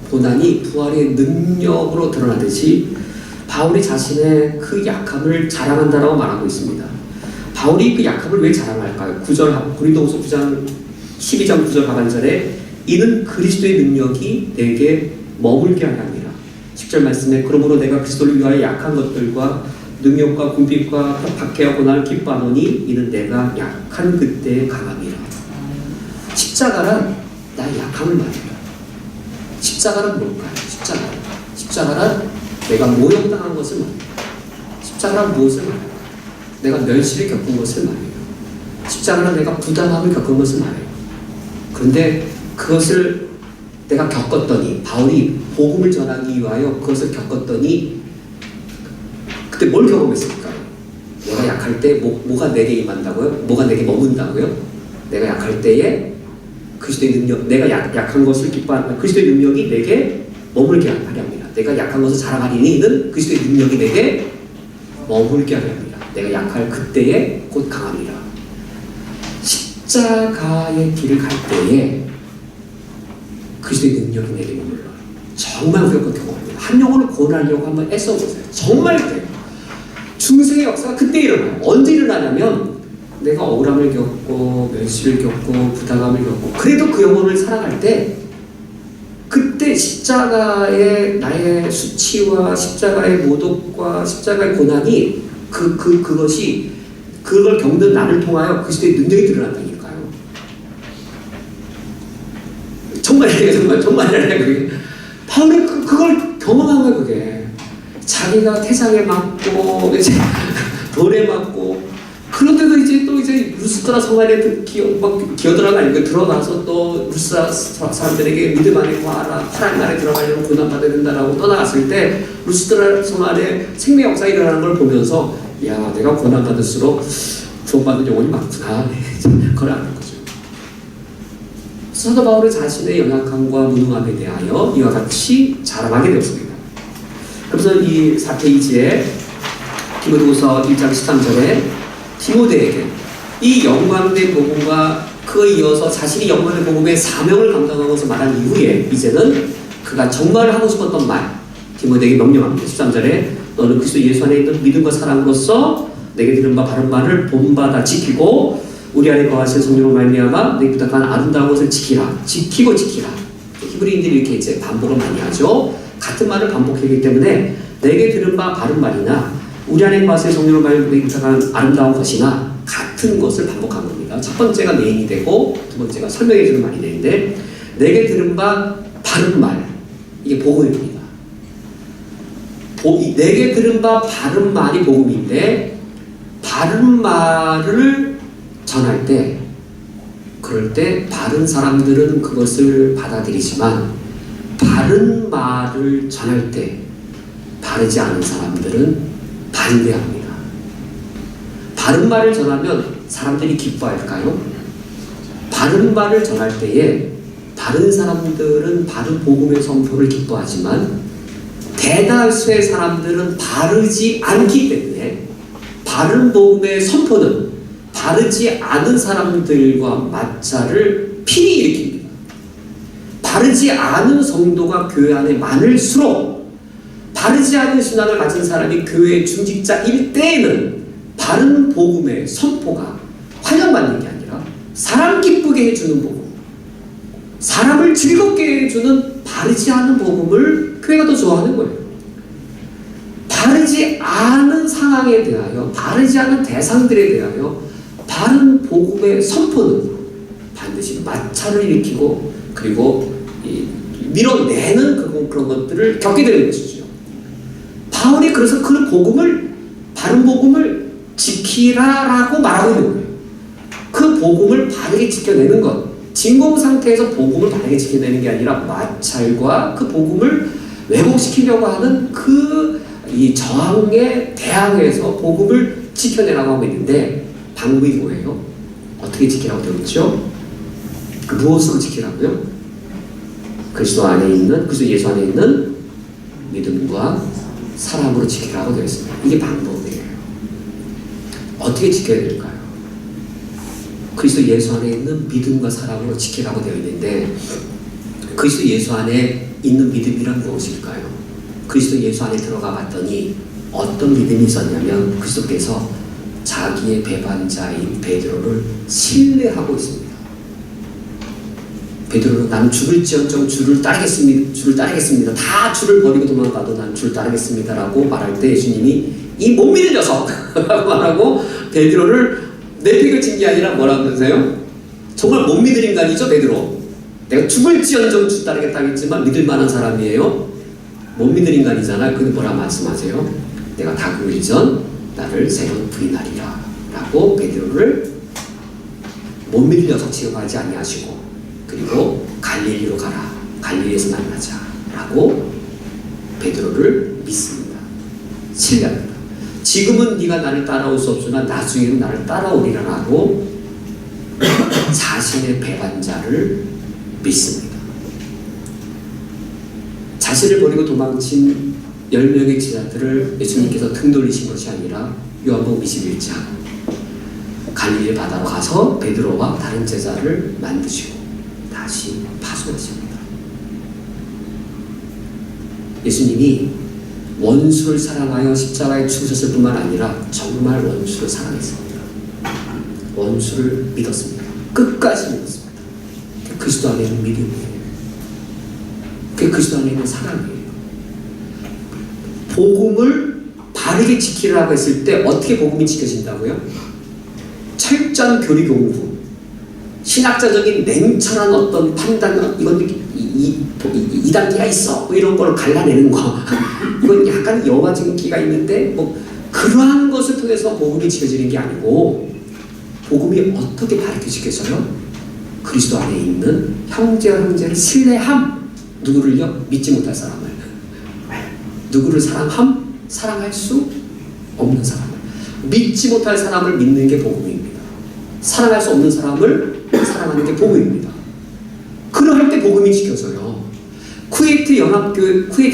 고난이 부활의 능력으로 드러나듯이 바울이 자신의 그 약함을 자랑한다라고 말하고 있습니다. 바울이 그 약함을 왜 자랑할까요? 고린도후서 9장 12장 9절 하반절에 이는 그리스도의 능력이 내게 머물게 하려 함이라. 10절 말씀에 그러므로 내가 그리스도를 위하여 약한 것들과 능력과 궁핍과 박해와 고난을 기뻐하노니 이는 내가 약한 그때의 강함이라. 십자가란 나의 약함을 말해요. 십자가란 뭘까요? 십자가란 내가 모욕당한 것을 말해요. 십자가란 무엇을 말해요? 내가 멸시를 겪은 것을 말해요. 십자가란 내가 부당함을 겪은 것을 말해요. 그런데 그것을 내가 겪었더니 바울이 복음을 전하기 위하여 그것을 겪었더니 그때 뭘 경험했을까요? 내가 약할 때 뭐가 내게 임한다고요? 뭐가 내게 머문다고요? 내가 약할 때에 그리스도의 능력, 내가 약한 것을 기뻐하는 그리스도의 능력이 내게 머물게 하려 합니다. 내가 약한 것을 자랑하리니 이는 그리스도의 능력이 내게 머물게 하려 합니다. 내가 약할 그때에 곧 강함이라. 십자가의 길을 갈 때에 그리스도의 능력이 내게 머물러요. 정말 우리가 그 경험합니다. 한 영혼을 구원하려고 한번 애써보세요. 정말 그래요. 중생의 역사가 그때 일어나요. 언제 일어나냐면 내가 억울함을 겪고 멸시를 겪고 부당함을 겪고 그래도 그 영혼을 사랑할 때 그때 십자가의 나의 수치와 십자가의 모독과 십자가의 고난이 그것이 그걸 겪는 나를 통하여 그리스도의 능력이 드러난다니까요. 정말 그게 바울이 그걸 경험한 거예요. 그게 자기가 태상에 맞고 이제 돌에 맞고 그런데도 이제 루스드라 성 안에 기어들어가 아니고 들어가서 또 루스드라 사람들에게 믿음 안에 구하라 하나님 나라에 들어가려면 고난받아야 된다라고 떠나갔을 때 루스드라 성 안에 생명 역사가 일어나는 걸 보면서 야 내가 고난받을수록 구원받는 영혼이 많구나 그걸 아는 거죠. 사도 바울은 자신의 연약함과 무능함에 대하여 이와 같이 자랑하게 되었습니다. 그래서 이 4페이지에 디모데후서 1장 13절에 디모데에게 이 영광된 복음과 그에 이어서 자신이 영광된 복음의 사명을 감당하면서 말한 이후에 이제는 그가 정말 하고 싶었던 말 디모데에게 명령합니다. 13절에 너는 그리스도 예수 안에 있는 믿음과 사랑으로서 내게 들은 바 바른 말을 본받아 지키고 우리 안에 거하신 성령으로 말미암아 내게 부탁한 아름다운 것을 지키고 지키라. 히브리인들이 이렇게 이제 반복을 많이 하죠. 같은 말을 반복하기 때문에 내게 들은 바 바른 말이나 우리 안에 거하신 성령으로 말미암아 내게 부탁한 아름다운 것이나 같은 것을 반복한 겁니다. 첫 번째가 메인이 되고 두 번째가 설명해 주는 말이 되는데 내게 들은 바 바른 말 이게 복음입니다. 내게 들은 바 바른 말이 복음인데 바른 말을 전할 때 그럴 때 바른 사람들은 그것을 받아들이지만 바른 말을 전할 때 바르지 않은 사람들은 반대합니다. 바른 말을 전하면 사람들이 기뻐할까요? 바른 말을 전할 때에 바른 사람들은 바른 복음의 선포를 기뻐하지만 대다수의 사람들은 바르지 않기 때문에 바른 복음의 선포는 바르지 않은 사람들과 마찰을 필히 일으킵니다. 바르지 않은 성도가 교회 안에 많을수록 바르지 않은 신앙을 가진 사람이 교회의 중직자일 때에는 바른 복음의 선포가 환영받는 게 아니라 사람 기쁘게 해주는 복음, 사람을 즐겁게 해주는 바르지 않은 복음을 교회가 더 좋아하는 거예요. 바르지 않은 상황에 대하여, 바르지 않은 대상들에 대하여 바른 복음의 선포는 반드시 마찰을 일으키고 그리고 밀어내는 그런 것들을 겪게 되는 것이죠. 바울이 그래서 그 복음을, 바른 복음을 지키라라고 말하고 있는 거예요. 그 복음을 바르게 지켜내는 것, 진공 상태에서 복음을 바르게 지켜내는 게 아니라 마찰과 그 복음을 왜곡시키려고 하는 이 저항에 대항해서 복음을 지켜내라고 하고 있는데, 방법이 뭐예요? 어떻게 지키라고 되어 있죠? 무엇으로 지키라고요? 그리스도 예수 안에 있는 믿음과 사랑으로 지키라고 되어 있습니다. 이게 방법이에요. 어떻게 지켜야 될까요? 그리스도 예수 안에 있는 믿음과 사랑으로 지키라고 되어 있는데, 그리스도 예수 안에 있는 믿음이란 무엇일까요? 그리스도 예수 안에 들어가 봤더니 어떤 믿음이 있었냐면, 그리스도께서 자기의 배반자인 베드로를 신뢰하고 있습니다. 베드로는 나는 죽을지언정 주를 따르겠습니다. 다 주를 버리고 도망가도 난 주를 따르겠습니다라고 말할 때 예수님이 이 못 믿을 녀석라고 말하고 베드로를 내팽개 친 게 아니라 뭐라고 그러세요? 정말 못 믿을 인간이죠, 베드로. 내가 죽을지언정 주 따르겠다고 했지만 믿을 만한 사람이에요. 못 믿을 인간이잖아요. 근데 뭐라 말씀하세요? 내가 다그르기 전 나를 세 번 부인하리라 라고 베드로를 못 믿을 녀석 취급하지 아니하시고, 그리고 갈릴리로 가라, 갈릴리에서 만나자 라고 베드로를 믿습니다. 신뢰합니다. 지금은 네가 나를 따라올 수 없으나 나중에는 나를 따라오리라 라고 자신의 배반자를 믿습니다. 자신을 버리고 도망친 10명의 제자들을 예수님께서 등 돌리신 것이 아니라 요한복음 21장 갈릴리 바다로 가서 베드로와 다른 제자를 만드시고 다시 파송하십니다. 예수님이 원수를 사랑하여 십자가에 죽으셨을 뿐만 아니라 정말 원수를 사랑했습니다. 원수를 믿었습니다. 끝까지 믿었습니다. 그게 그리스도 안에 있는 믿음이에요. 그게 그리스도 안에 있는 사랑이에요. 복음을 바르게 지키라고 했을 때 어떻게 복음이 지켜진다고요? 철저한 교리 공부, 신학자적인 냉철한 어떤 판단, 이건 이 단계가 있어, 뭐 이런 걸 갈라내는 거, 이건 약간 여과적인 기가 있는데, 뭐 그러한 것을 통해서 복음이 지켜지는 게 아니고, 복음이 어떻게 바르게 지켜져요? 그리스도 안에 있는 형제와 형제를 신뢰함, 누구를요? 믿지 못할 사람을, 누구를 사랑할 수 없는 사람을, 믿지 못할 사람을 믿는 게 복음입니다. 사랑할 수 없는 사람을 사랑하는 게 복음입니다. 그러할 때 복음이 지켜져요. 쿠웨이트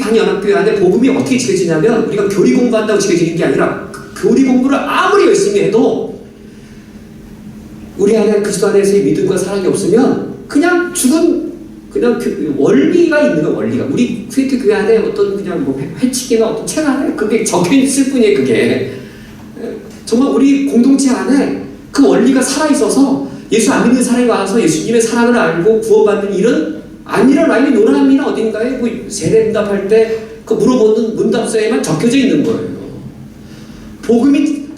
한 연합교회 안에 복음이 어떻게 지켜지냐면, 우리가 교리 공부한다고 지켜지는 게 아니라 교리 공부를 아무리 열심히 해도 우리 안에 그리스도 안에서의 믿음과 사랑이 없으면 그냥 원리가 있는 거예요. 원리가. 우리 쿠웨이트 교회 안에 어떤 그냥 뭐 회칙이나 어떤 책 안에 그게 적혀 있을 뿐이에요. 그게 정말 우리 공동체 안에 그 원리가 살아있어서 예수 안 믿는 사람이 와서 예수님의 사랑을 알고 구원받는 일은 안 일어나요. 요나합니다. 어딘가에 뭐 세례 응답할 때 그 물어보는 문답서에만 적혀져 있는 거예요.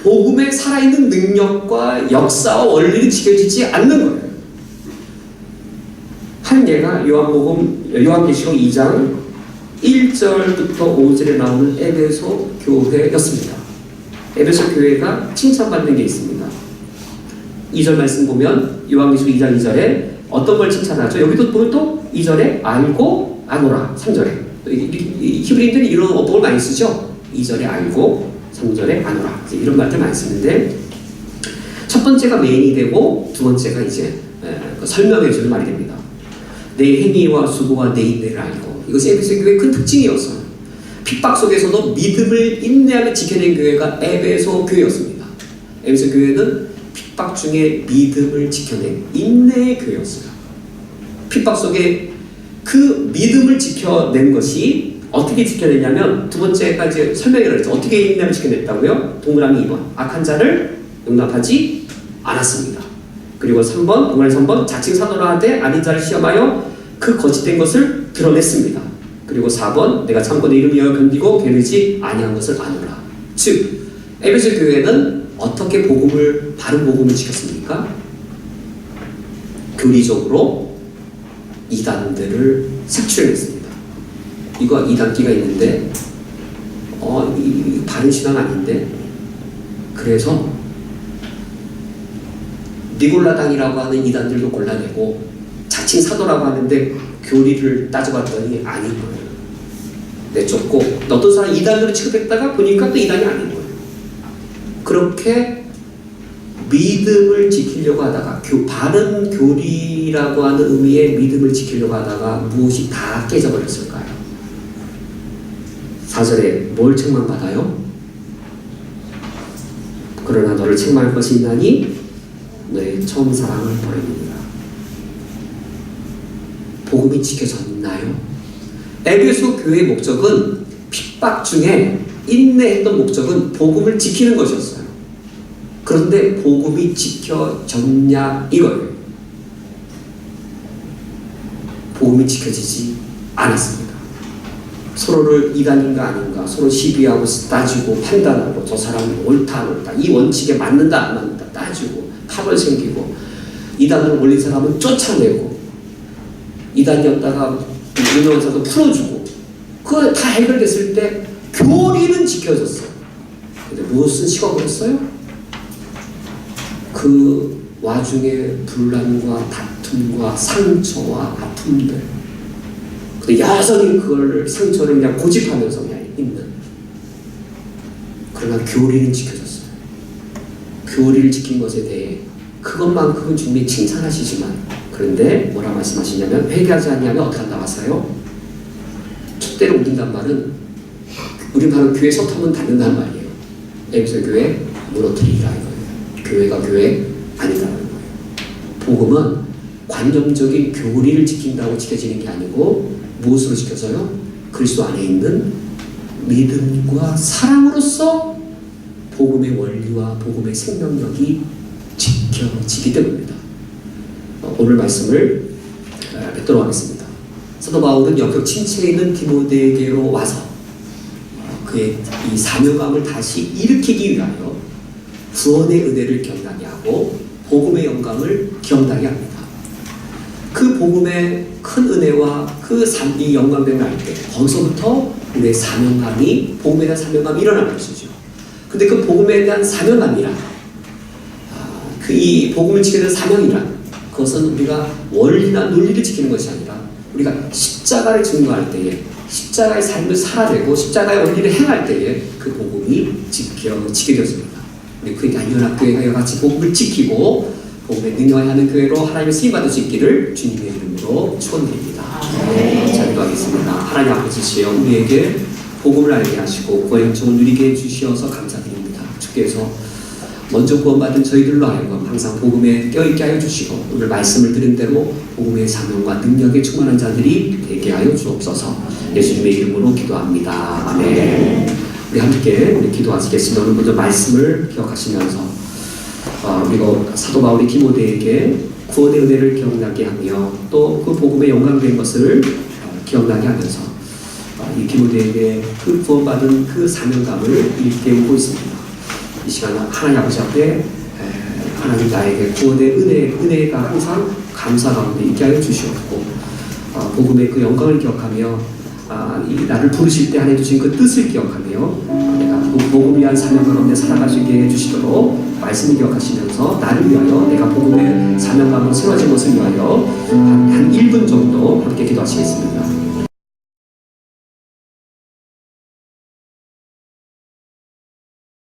복음의 살아있는 능력과 역사와 원리를 지켜지지 않는 거예요. 한 예가 요한계시록 2장 1절부터 5절에 나오는 에베소 교회였습니다. 에베소 교회가 칭찬받는 게 있습니다. 2절 말씀 보면 요한계시록 2장 2절에 어떤 걸 칭찬하죠? 여기도 보면 또 2절에 알고 아노라, 3절에 히브리인들이 이런 어법을 많이 쓰죠. 2절에 알고 3절에 아노라, 이런 말들 많이 쓰는데, 첫 번째가 메인이 되고 두 번째가 이제 설명해 주는 말이 됩니다. 내 행위와 수고와 내 인내를 알고. 이것이 에베소 교회의 큰 특징이었어요. 핍박 속에서도 믿음을 인내하며 지켜낸 교회가 에베소 교회였습니다. 에베소 교회는 핍박 중에 믿음을 지켜낸 인내의 교회였어요. 핍박 속에 그 믿음을 지켜낸 것이 어떻게 지켜냈냐면, 두 번째가 이제 설명을 했죠. 어떻게 인내를 지켜냈다고요? 동그라미 2번. 악한 자를 용납하지 않았습니다. 그리고 3번, 동그라미 3번. 자칭 사도라 하되 아닌 자를 시험하여 그 거짓된 것을 드러냈습니다. 그리고 4번 내가 참고 내 이름 위하여 견디고 게으르지 아니한 것을 아노라. 즉 에베소 교회는 어떻게 바른 복음을 지켰습니까? 교리적으로 이단들을 색출했습니다. 이거 이단기가 있는데 이 바른 신앙 아닌데, 그래서 니골라당이라고 하는 이단들도 골라내고 자칭 사도라고 하는데 교리를 따져봤더니 아닌 거예요. 내쫓고 어떤 사람 이단으로 취급했다가 보니까 또 이단이 아닌 거예요. 그렇게 믿음을 지키려고 하다가 바른 교리라고 하는 의미의 믿음을 지키려고 하다가 무엇이 다 깨져버렸을까요? 4절에 뭘 책망받아요? 그러나 너를 책망할 것이 있나니 너의 처음 사랑을 버리느니라. 복음이 지켜졌나요? 에베소 교회의 목적은 핍박 중에 인내했던 목적은 복음을 지키는 것이었어요. 그런데 복음이 지켜졌냐 이거예요. 복음이 지켜지지 않았습니다. 서로를 이단인가 아닌가 서로 시비하고 따지고 판단하고 저 사람이 옳다 안 옳다 이 원칙에 맞는다 안 맞는다 따지고 파벌 생기고 이단으로 몰린 사람은 쫓아내고 이단이었다가 유명사도 풀어주고 그거 다 해결됐을 때 교리는 지켜졌어요. 근데 무엇은 식어버렸어요? 그 와중에 분란과 다툼과 상처와 아픔들, 근데 여전히 그걸 상처를 그냥 고집하면서 그냥 있는. 그러나 교리는 지켜졌어요. 교리를 지킨 것에 대해 그것만큼은 주님이 칭찬하시지만, 그런데 뭐라 말씀하시냐면 회개하지 않냐면 어떻게 한다고 하세요? 촛대를 옮긴단 말은 우리 바로 교회 서터면 닫는다는 말이에요. 에베소 교회 무너뜨리라 이거예요. 교회가 교회 아니다라는 거예요. 복음은 관념적인 교리를 지킨다고 지켜지는 게 아니고 무엇으로 지켜져요? 그리스도 안에 있는 믿음과 사랑으로서 복음의 원리와 복음의 생명력이 지켜지기 때문입니다. 오늘 말씀을 뵙도록 하겠습니다. 사도 바울은 역적 침체에 있는 디모데에게로 와서 그의 이 사명감을 다시 일으키기 위하여 구원의 은혜를 기억나게 하고 복음의 영광을 기억나게 합니다. 그 복음의 큰 은혜와 그 삶이 영광됨을 알 때 거기서부터 우리의 사명감이, 복음에 대한 사명감이 일어나는 것이죠. 근데 그 복음에 대한 사명감이란, 이 복음을 지키는 사명이란, 그것은 우리가 원리나 논리를 지키는 것이 아니라 우리가 십자가를 증거할 때에, 십자가의 삶을 살아내고 십자가의 원리를 행할 때에 그 복음이 지켜집니다. 우리 그 연합교회가 이와 같이 복음을 지키고 복음의 능력을 하는 교회로 하나님의 쓰임받을 수 있기를 주님의 이름으로 축원드립니다. 자, 기도하겠습니다. 하나님 아버지시여, 우리에게 복음을 알게 하시고 구원의 영성을 누리게 해주시어서 감사드립니다. 주께서 먼저 구원받은 저희들로 하여금 항상 복음에 껴있게 하여 주시고 오늘 말씀을 들은 대로 복음의 사명과 능력에 충만한 자들이 되게 하여 주옵소서. 예수님의 이름으로 기도합니다. 아멘. 우리 함께 우리 기도하시겠습니다. 오늘 먼저 말씀을 기억하시면서 우리가 사도 바울이 디모데에게 구원의 은혜를 기억나게 하며 또 그 복음의 영광된 것을 기억나게 하면서 이 디모데에게 그 구원받은 그 사명감을 일깨우고 있습니다. 이 시간 하나님 아버지 앞에 하나님 나에게 구원의 은혜가 항상 감사 가운데 있게 하여 주시옵고 복음의 그 영광을 기억하며 나를 부르실 때 하나님 주신 그 뜻을 기억하며 내가 그 복음을 위한 사명 가운데 살아갈 수 있게 해주시도록 말씀을 기억하시면서 나를 위하여 내가 복음의 사명감으로 세워진 것을 위하여 한 1분 정도 함께 기도하시겠습니다.